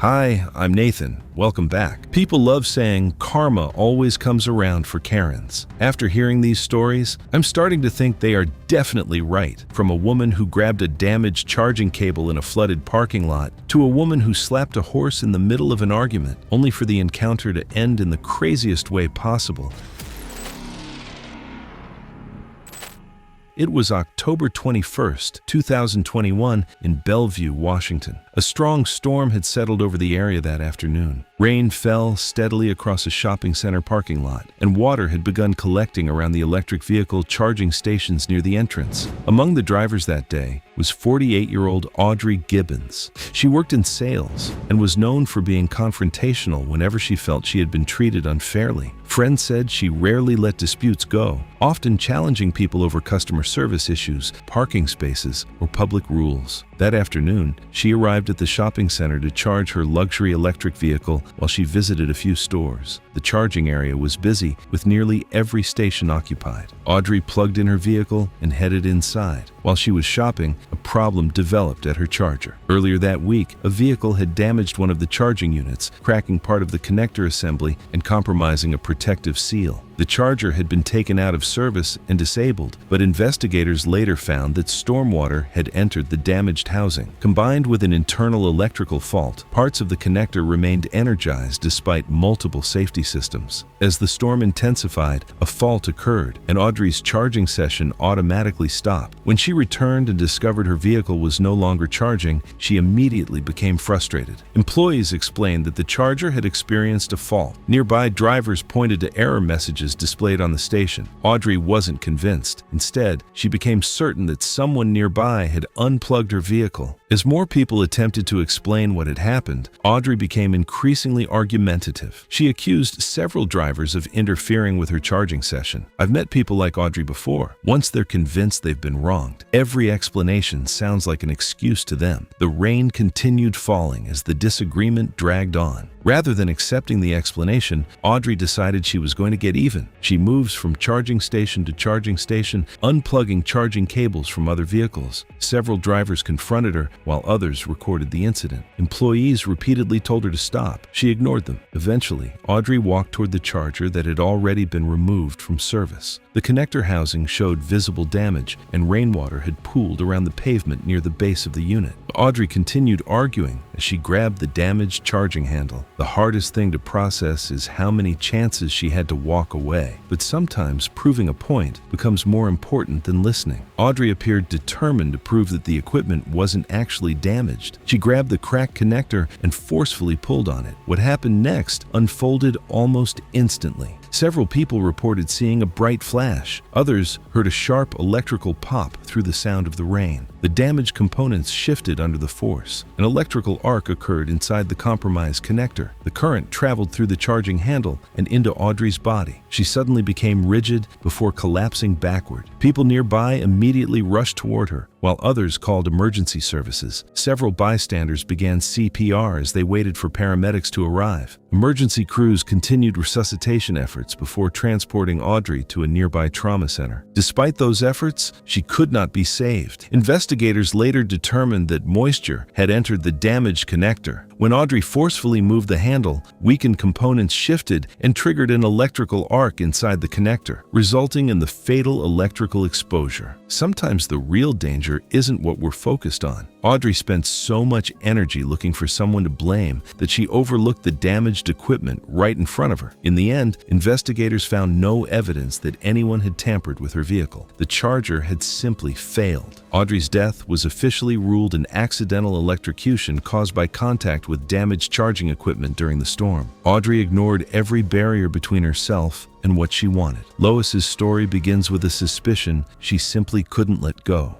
Hi, I'm Nathan. Welcome back. People love saying karma always comes around for Karens. After hearing these stories, I'm starting to think they are definitely right. From a woman who grabbed a damaged charging cable in a flooded parking lot, to a woman who slapped a horse in the middle of an argument, only for the encounter to end in the craziest way possible. It was October 21st, 2021, in Bellevue, Washington. A strong storm had settled over the area that afternoon. Rain fell steadily across a shopping center parking lot, and water had begun collecting around the electric vehicle charging stations near the entrance. Among the drivers that day was 48-year-old Audrey Gibbons. She worked in sales and was known for being confrontational whenever she felt she had been treated unfairly. Friends said she rarely let disputes go, often challenging people over customer service issues, parking spaces, or public rules. That afternoon, she arrived at the shopping center to charge her luxury electric vehicle while she visited a few stores. The charging area was busy, with nearly every station occupied. Audrey plugged in her vehicle and headed inside. While she was shopping, a problem developed at her charger. Earlier that week, a vehicle had damaged one of the charging units, cracking part of the connector assembly and compromising a protective seal. The charger had been taken out of service and disabled, but investigators later found that stormwater had entered the damaged housing. Combined with an internal electrical fault, parts of the connector remained energized despite multiple safety systems. As the storm intensified, a fault occurred, and Audrey's charging session automatically stopped. When she returned and discovered her vehicle was no longer charging, she immediately became frustrated. Employees explained that the charger had experienced a fault. Nearby drivers pointed to error messages displayed on the station. Audrey wasn't convinced. Instead, she became certain that someone nearby had unplugged her vehicle. As more people attempted to explain what had happened, Audrey became increasingly argumentative. She accused several drivers of interfering with her charging session. "I've met people like Audrey before. Once they're convinced they've been wronged, every explanation sounds like an excuse to them." The rain continued falling as the disagreement dragged on. Rather than accepting the explanation, Audrey decided she was going to get even. She moves from charging station to charging station, unplugging charging cables from other vehicles. Several drivers confronted her, while others recorded the incident. Employees repeatedly told her to stop. She ignored them. Eventually, Audrey walked toward the charger that had already been removed from service. The connector housing showed visible damage, and rainwater had pooled around the pavement near the base of the unit. Audrey continued arguing as she grabbed the damaged charging handle. The hardest thing to process is how many chances she had to walk away. But sometimes proving a point becomes more important than listening. Audrey appeared determined to prove that the equipment wasn't actually damaged. She grabbed the cracked connector and forcefully pulled on it. What happened next unfolded almost instantly. Several people reported seeing a bright flash. Others heard a sharp electrical pop through the sound of the rain. The damaged components shifted under the force. An electrical arc occurred inside the compromised connector. The current traveled through the charging handle and into Audrey's body. She suddenly became rigid before collapsing backward. People nearby immediately rushed toward her, while others called emergency services. Several bystanders began CPR as they waited for paramedics to arrive. Emergency crews continued resuscitation efforts before transporting Audrey to a nearby trauma center. Despite those efforts, she could not be saved. Investigators later determined that moisture had entered the damaged connector. When Audrey forcefully moved the handle, weakened components shifted and triggered an electrical arc inside the connector, resulting in the fatal electrical exposure. Sometimes the real danger isn't what we're focused on. Audrey spent so much energy looking for someone to blame that she overlooked the damaged equipment right in front of her. In the end, investigators found no evidence that anyone had tampered with her vehicle. The charger had simply failed. Audrey's death was officially ruled an accidental electrocution caused by contact with damaged charging equipment during the storm. Audrey ignored every barrier between herself and what she wanted. Lois's story begins with a suspicion she simply couldn't let go.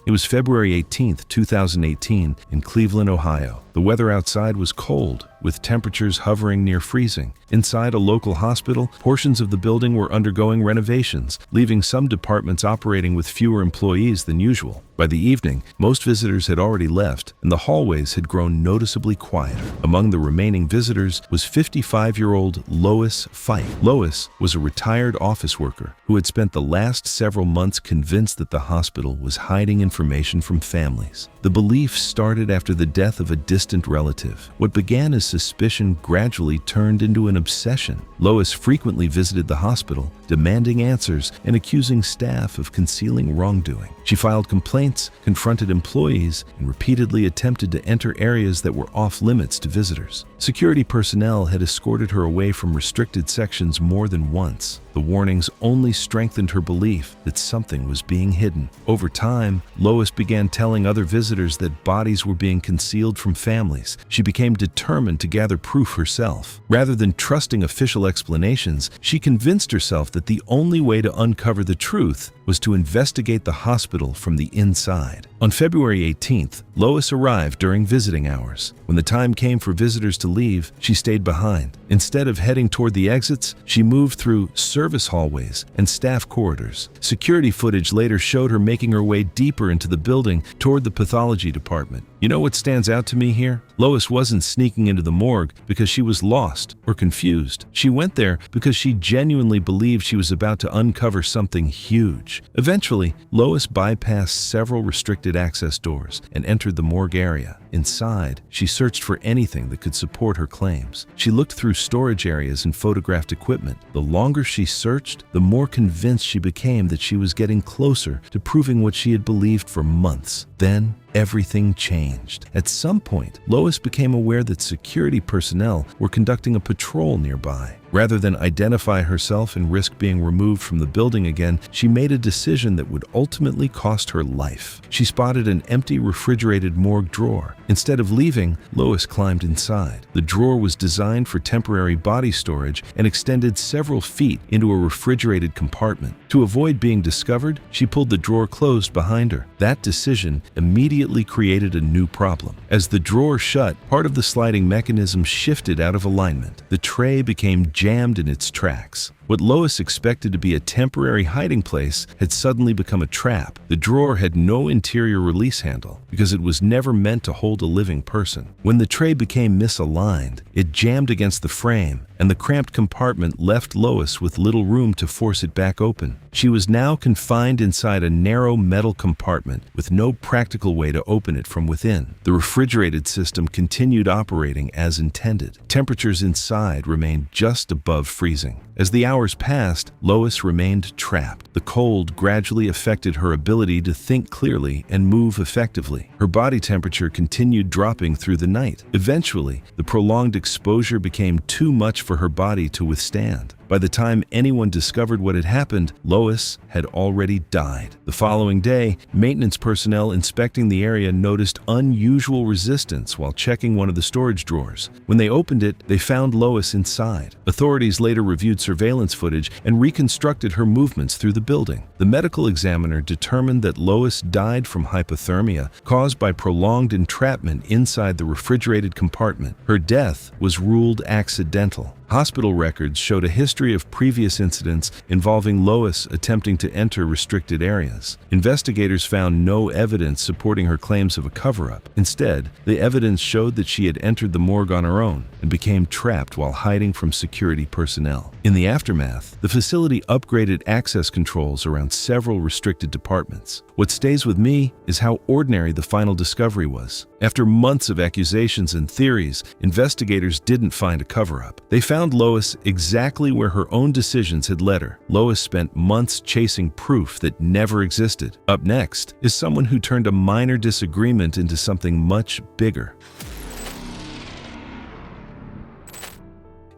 It was February 18, 2018, in Cleveland, Ohio. The weather outside was cold, with temperatures hovering near freezing. Inside a local hospital, portions of the building were undergoing renovations, leaving some departments operating with fewer employees than usual. By the evening, most visitors had already left, and the hallways had grown noticeably quieter. Among the remaining visitors was 55-year-old Lois Fife. Lois was a retired office worker who had spent the last several months convinced that the hospital was hiding information from families. The belief started after the death of a distant relative. What began as suspicion gradually turned into an obsession. Lois frequently visited the hospital, demanding answers and accusing staff of concealing wrongdoing. She filed complaints, confronted employees, and repeatedly attempted to enter areas that were off-limits to visitors. Security personnel had escorted her away from restricted sections more than once. The warnings only strengthened her belief that something was being hidden. Over time, Lois began telling other visitors that bodies were being concealed from families. She became determined to gather proof herself. Rather than trusting official explanations, she convinced herself that the only way to uncover the truth was to investigate the hospital from the inside. On February 18th, Lois arrived during visiting hours. When the time came for visitors to leave, she stayed behind. Instead of heading toward the exits, she moved through service hallways and staff corridors. Security footage later showed her making her way deeper into the building toward the pathology department. You know what stands out to me here? Lois wasn't sneaking into the morgue because she was lost or confused. She went there because she genuinely believed she was about to uncover something huge. Eventually, Lois bypassed several restricted access doors and entered the morgue area. Inside, she searched for anything that could support her claims. She looked through storage areas and photographed equipment. The longer she searched, the more convinced she became that she was getting closer to proving what she had believed for months. Then, everything changed. At some point, Lois became aware that security personnel were conducting a patrol nearby. Rather than identify herself and risk being removed from the building again, she made a decision that would ultimately cost her life. She spotted an empty refrigerated morgue drawer. Instead of leaving, Lois climbed inside. The drawer was designed for temporary body storage and extended several feet into a refrigerated compartment. To avoid being discovered, she pulled the drawer closed behind her. That decision immediately created a new problem. As the drawer shut, part of the sliding mechanism shifted out of alignment. The tray became jammed in its tracks. What Lois expected to be a temporary hiding place had suddenly become a trap. The drawer had no interior release handle because it was never meant to hold a living person. When the tray became misaligned, it jammed against the frame, and the cramped compartment left Lois with little room to force it back open. She was now confined inside a narrow metal compartment with no practical way to open it from within. The refrigerated system continued operating as intended. Temperatures inside remained just above freezing. As the hours passed, Lois remained trapped. The cold gradually affected her ability to think clearly and move effectively. Her body temperature continued dropping through the night. Eventually, the prolonged exposure became too much for her body to withstand. By the time anyone discovered what had happened, Lois had already died. The following day, maintenance personnel inspecting the area noticed unusual resistance while checking one of the storage drawers. When they opened it, they found Lois inside. Authorities later reviewed surveillance footage and reconstructed her movements through the building. The medical examiner determined that Lois died from hypothermia caused by prolonged entrapment inside the refrigerated compartment. Her death was ruled accidental. Hospital records showed a history of previous incidents involving Lois attempting to enter restricted areas. Investigators found no evidence supporting her claims of a cover-up. Instead, the evidence showed that she had entered the morgue on her own and became trapped while hiding from security personnel. In the aftermath, the facility upgraded access controls around several restricted departments. What stays with me is how ordinary the final discovery was. After months of accusations and theories, investigators didn't find a cover-up. They found Lois exactly where her own decisions had led her. Lois spent months chasing proof that never existed. Up next is someone who turned a minor disagreement into something much bigger.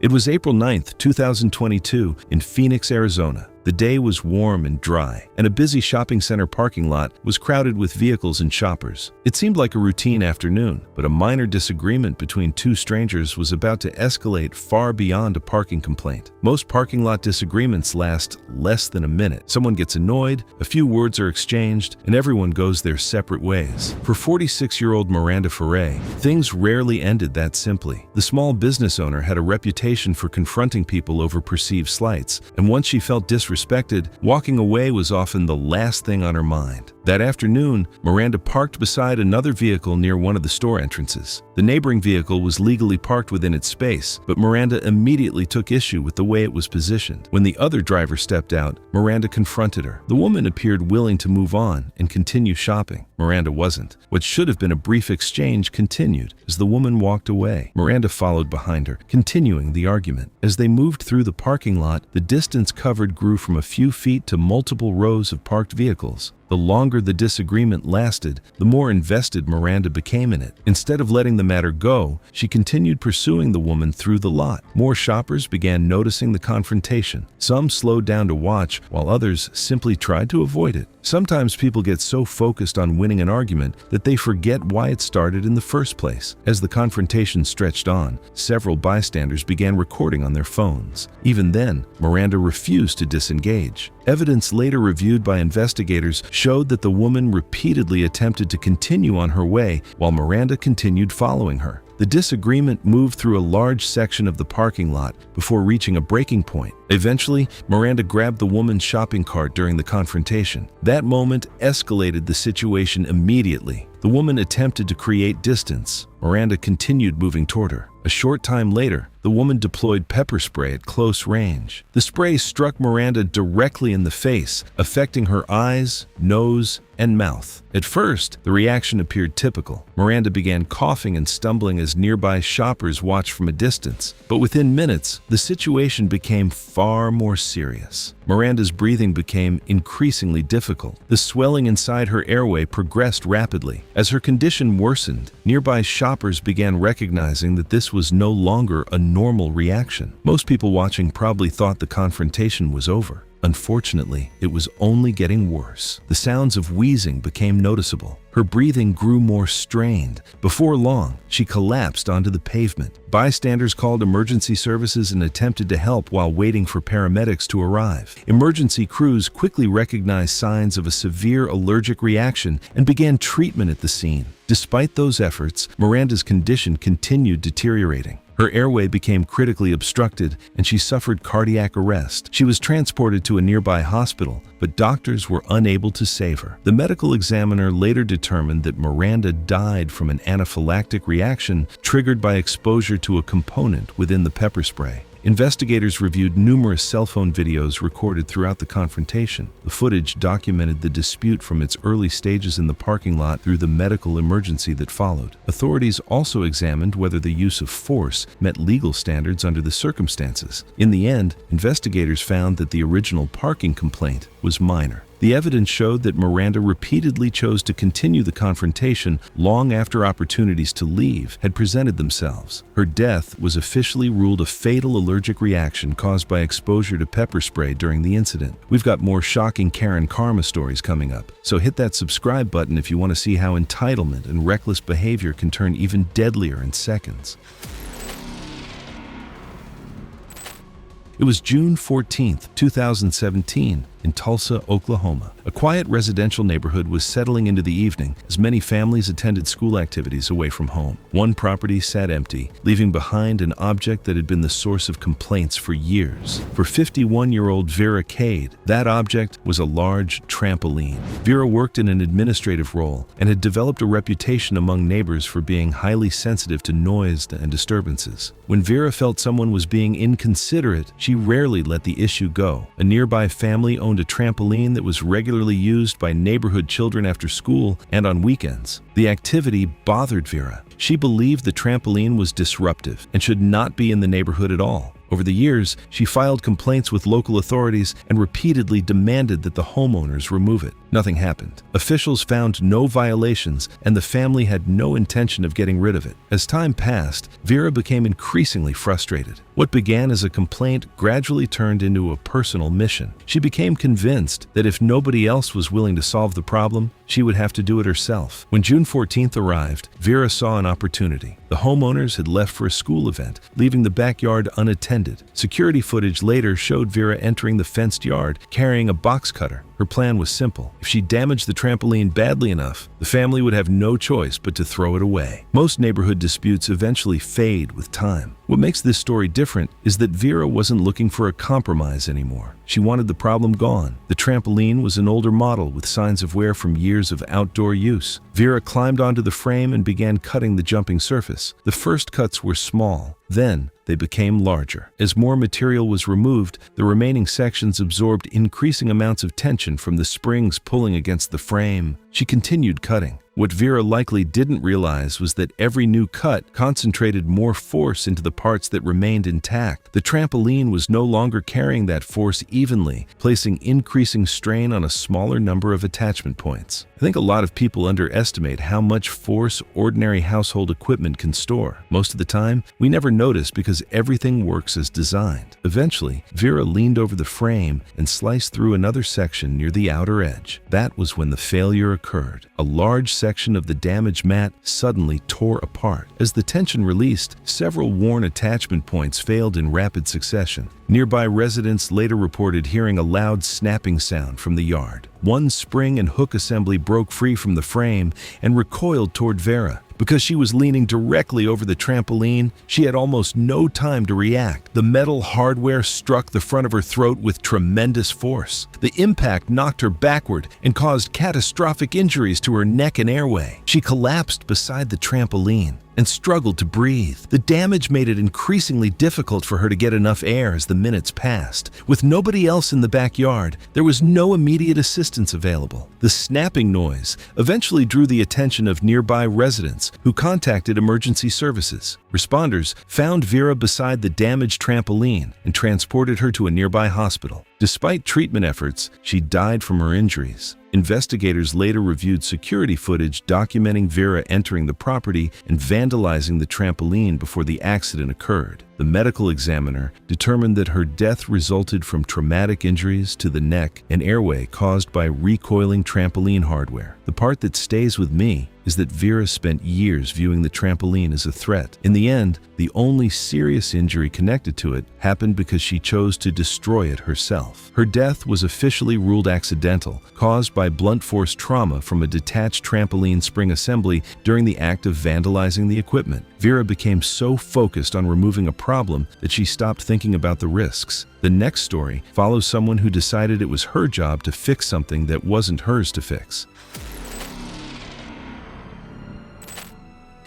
It was April 9, 2022, in Phoenix, Arizona. The day was warm and dry, and a busy shopping center parking lot was crowded with vehicles and shoppers. It seemed like a routine afternoon, but a minor disagreement between two strangers was about to escalate far beyond a parking complaint. Most parking lot disagreements last less than a minute. Someone gets annoyed, a few words are exchanged, and everyone goes their separate ways. For 46-year-old Miranda Ferre, things rarely ended that simply. The small business owner had a reputation for confronting people over perceived slights, and once she felt disrespected, walking away was often the last thing on her mind. That afternoon, Miranda parked beside another vehicle near one of the store entrances. The neighboring vehicle was legally parked within its space, but Miranda immediately took issue with the way it was positioned. When the other driver stepped out, Miranda confronted her. The woman appeared willing to move on and continue shopping. Miranda wasn't. What should have been a brief exchange continued as the woman walked away. Miranda followed behind her, continuing the argument. As they moved through the parking lot, the distance covered grew from a few feet to multiple rows of parked vehicles. The longer the disagreement lasted, the more invested Miranda became in it. Instead of letting the matter go, she continued pursuing the woman through the lot. More shoppers began noticing the confrontation. Some slowed down to watch, while others simply tried to avoid it. Sometimes people get so focused on winning an argument that they forget why it started in the first place. As the confrontation stretched on, several bystanders began recording on their phones. Even then, Miranda refused to disengage. Evidence later reviewed by investigators showed that the woman repeatedly attempted to continue on her way while Miranda continued following her. The disagreement moved through a large section of the parking lot before reaching a breaking point. Eventually, Miranda grabbed the woman's shopping cart during the confrontation. That moment escalated the situation immediately. The woman attempted to create distance. Miranda continued moving toward her. A short time later, the woman deployed pepper spray at close range. The spray struck Miranda directly in the face, affecting her eyes, nose, and mouth. At first, the reaction appeared typical. Miranda began coughing and stumbling as nearby shoppers watched from a distance. But within minutes, the situation became far more serious. Miranda's breathing became increasingly difficult. The swelling inside her airway progressed rapidly. As her condition worsened, nearby shoppers began recognizing that this was no longer a normal reaction. Most people watching probably thought the confrontation was over. Unfortunately, it was only getting worse. The sounds of wheezing became noticeable. Her breathing grew more strained. Before long, she collapsed onto the pavement. Bystanders called emergency services and attempted to help while waiting for paramedics to arrive. Emergency crews quickly recognized signs of a severe allergic reaction and began treatment at the scene. Despite those efforts, Miranda's condition continued deteriorating. Her airway became critically obstructed and she suffered cardiac arrest. She was transported to a nearby hospital, but doctors were unable to save her. The medical examiner later determined that Miranda died from an anaphylactic reaction triggered by exposure to a component within the pepper spray. Investigators reviewed numerous cell phone videos recorded throughout the confrontation. The footage documented the dispute from its early stages in the parking lot through the medical emergency that followed. Authorities also examined whether the use of force met legal standards under the circumstances. In the end, investigators found that the original parking complaint was minor. The evidence showed that Miranda repeatedly chose to continue the confrontation long after opportunities to leave had presented themselves. Her death was officially ruled a fatal allergic reaction caused by exposure to pepper spray during the incident. We've got more shocking Karen karma stories coming up, so hit that subscribe button if you want to see how entitlement and reckless behavior can turn even deadlier in seconds. It was June 14, 2017, in Tulsa, Oklahoma. A quiet residential neighborhood was settling into the evening as many families attended school activities away from home. One property sat empty, leaving behind an object that had been the source of complaints for years. For 51-year-old Vera Cade, that object was a large trampoline. Vera worked in an administrative role and had developed a reputation among neighbors for being highly sensitive to noise and disturbances. When Vera felt someone was being inconsiderate, she rarely let the issue go. A nearby family owned a trampoline that was regularly used by neighborhood children after school and on weekends. The activity bothered Vera. She believed the trampoline was disruptive and should not be in the neighborhood at all. Over the years, she filed complaints with local authorities and repeatedly demanded that the homeowners remove it. Nothing happened. Officials found no violations, and the family had no intention of getting rid of it. As time passed, Vera became increasingly frustrated. What began as a complaint gradually turned into a personal mission. She became convinced that if nobody else was willing to solve the problem, she would have to do it herself. When June 14th arrived, Vera saw an opportunity. The homeowners had left for a school event, leaving the backyard unattended. Security footage later showed Vera entering the fenced yard carrying a box cutter. Her plan was simple. If she damaged the trampoline badly enough, the family would have no choice but to throw it away. Most neighborhood disputes eventually fade with time. What makes this story different is that Vera wasn't looking for a compromise anymore. She wanted the problem gone. The trampoline was an older model with signs of wear from years of outdoor use. Vera climbed onto the frame and began cutting the jumping surface. The first cuts were small. Then, they became larger. As more material was removed, the remaining sections absorbed increasing amounts of tension from the springs pulling against the frame. She continued cutting. What Vera likely didn't realize was that every new cut concentrated more force into the parts that remained intact. The trampoline was no longer carrying that force evenly, placing increasing strain on a smaller number of attachment points. I think a lot of people underestimate how much force ordinary household equipment can store. Most of the time, we never notice because everything works as designed. Eventually, Vera leaned over the frame and sliced through another section near the outer edge. That was when the failure occurred. A large section of the damaged mat suddenly tore apart. As the tension released, several worn attachment points failed in rapid succession. Nearby residents later reported hearing a loud snapping sound from the yard. One spring and hook assembly broke free from the frame and recoiled toward Vera. Because she was leaning directly over the trampoline, she had almost no time to react. The metal hardware struck the front of her throat with tremendous force. The impact knocked her backward and caused catastrophic injuries to her neck and airway. She collapsed beside the trampoline and struggled to breathe. The damage made it increasingly difficult for her to get enough air as the minutes passed. With nobody else in the backyard, there was no immediate assistance available. The snapping noise eventually drew the attention of nearby residents who contacted emergency services. Responders found Vera beside the damaged trampoline and transported her to a nearby hospital. Despite treatment efforts, she died from her injuries. Investigators later reviewed security footage documenting Vera entering the property and vandalizing the trampoline before the accident occurred. The medical examiner determined that her death resulted from traumatic injuries to the neck and airway caused by recoiling trampoline hardware. The part that stays with me is that Vera spent years viewing the trampoline as a threat. In the end, the only serious injury connected to it happened because she chose to destroy it herself. Her death was officially ruled accidental, caused by blunt force trauma from a detached trampoline spring assembly during the act of vandalizing the equipment. Vera became so focused on removing a problem that she stopped thinking about the risks. The next story follows someone who decided it was her job to fix something that wasn't hers to fix.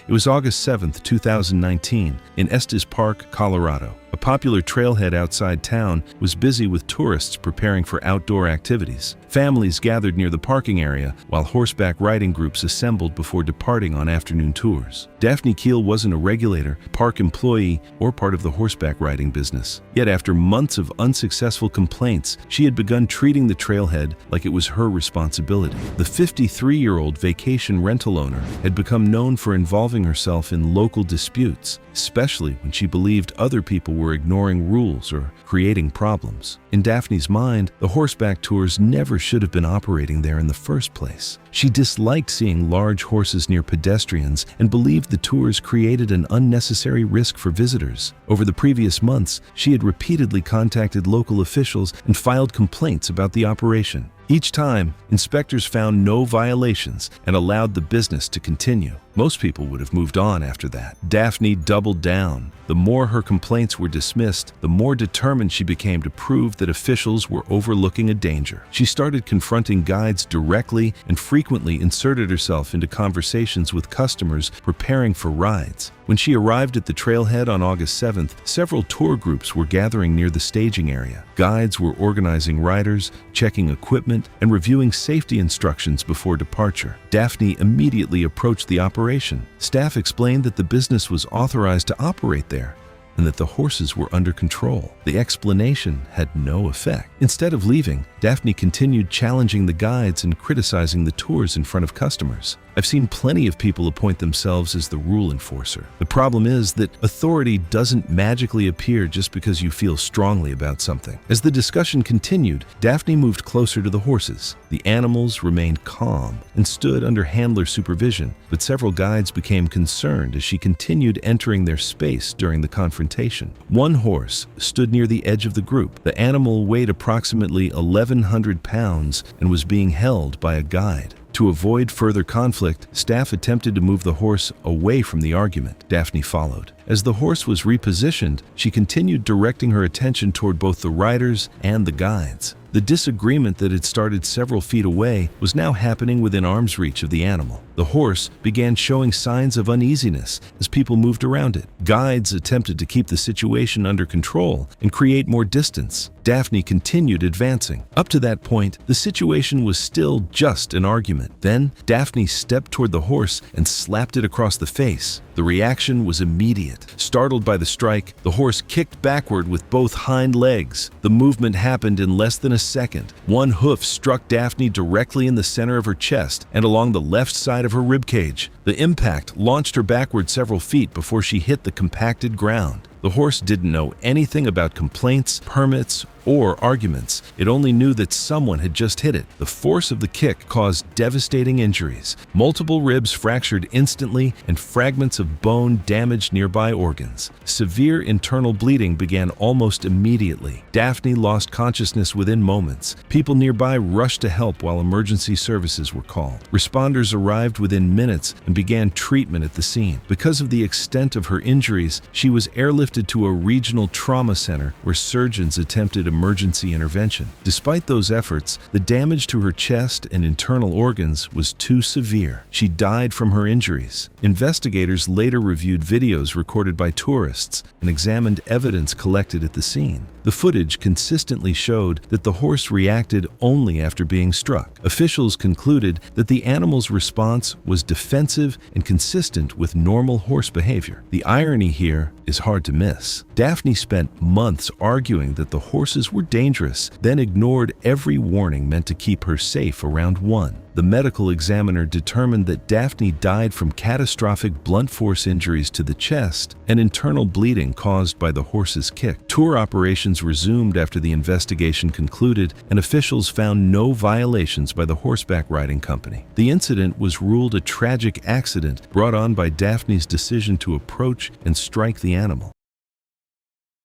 It was August 7, 2019, in Estes Park, Colorado. A popular trailhead outside town was busy with tourists preparing for outdoor activities. Families gathered near the parking area, while horseback riding groups assembled before departing on afternoon tours. Daphne Keel wasn't a regulator, park employee, or part of the horseback riding business. Yet after months of unsuccessful complaints, she had begun treating the trailhead like it was her responsibility. The 53-year-old vacation rental owner had become known for involving herself in local disputes, especially when she believed other people were ignoring rules or creating problems. In Daphne's mind, the horseback tours never should have been operating there in the first place. She disliked seeing large horses near pedestrians and believed the tours created an unnecessary risk for visitors. Over the previous months, she had repeatedly contacted local officials and filed complaints about the operation. Each time, inspectors found no violations and allowed the business to continue. Most people would have moved on after that. Daphne doubled down. The more her complaints were dismissed, the more determined she became to prove that officials were overlooking a danger. She started confronting guides directly and frequently inserted herself into conversations with customers preparing for rides. When she arrived at the trailhead on August 7th, several tour groups were gathering near the staging area. Guides were organizing riders, checking equipment, and reviewing safety instructions before departure. Daphne immediately approached the operation. Staff explained that the business was authorized to operate there, and that the horses were under control. The explanation had no effect. Instead of leaving, Daphne continued challenging the guides and criticizing the tours in front of customers. I've seen plenty of people appoint themselves as the rule enforcer. The problem is that authority doesn't magically appear just because you feel strongly about something. As the discussion continued, Daphne moved closer to the horses. The animals remained calm and stood under handler supervision, but several guides became concerned as she continued entering their space during the confrontation. One horse stood near the edge of the group. The animal weighed approximately 1,100 pounds and was being held by a guide. To avoid further conflict, staff attempted to move the horse away from the argument. Daphne followed. As the horse was repositioned, she continued directing her attention toward both the riders and the guides. The disagreement that had started several feet away was now happening within arm's reach of the animal. The horse began showing signs of uneasiness as people moved around it. Guides attempted to keep the situation under control and create more distance. Daphne continued advancing. Up to that point, the situation was still just an argument. Then, Daphne stepped toward the horse and slapped it across the face. The reaction was immediate. Startled by the strike, the horse kicked backward with both hind legs. The movement happened in less than a second. One hoof struck Daphne directly in the center of her chest and along the left side of her ribcage. The impact launched her backward several feet before she hit the compacted ground. The horse didn't know anything about complaints, permits, or arguments. It only knew that someone had just hit it. The force of the kick caused devastating injuries. Multiple ribs fractured instantly, and fragments of bone damaged nearby organs. Severe internal bleeding began almost immediately. Daphne lost consciousness within moments. People nearby rushed to help while emergency services were called. Responders arrived within minutes and began treatment at the scene. Because of the extent of her injuries, she was airlifted to a regional trauma center where surgeons attempted emergency intervention. Despite those efforts, the damage to her chest and internal organs was too severe. She died from her injuries. Investigators later reviewed videos recorded by tourists and examined evidence collected at the scene. The footage consistently showed that the horse reacted only after being struck. Officials concluded that the animal's response was defensive and consistent with normal horse behavior. The irony here is hard to miss. Daphne spent months arguing that the horses were dangerous, then ignored every warning meant to keep her safe around one. The medical examiner determined that Daphne died from catastrophic blunt force injuries to the chest and internal bleeding caused by the horse's kick. Tour operations resumed after the investigation concluded, and officials found no violations by the Horseback riding company. The incident was ruled a tragic accident brought on by Daphne's decision to approach and strike the animal.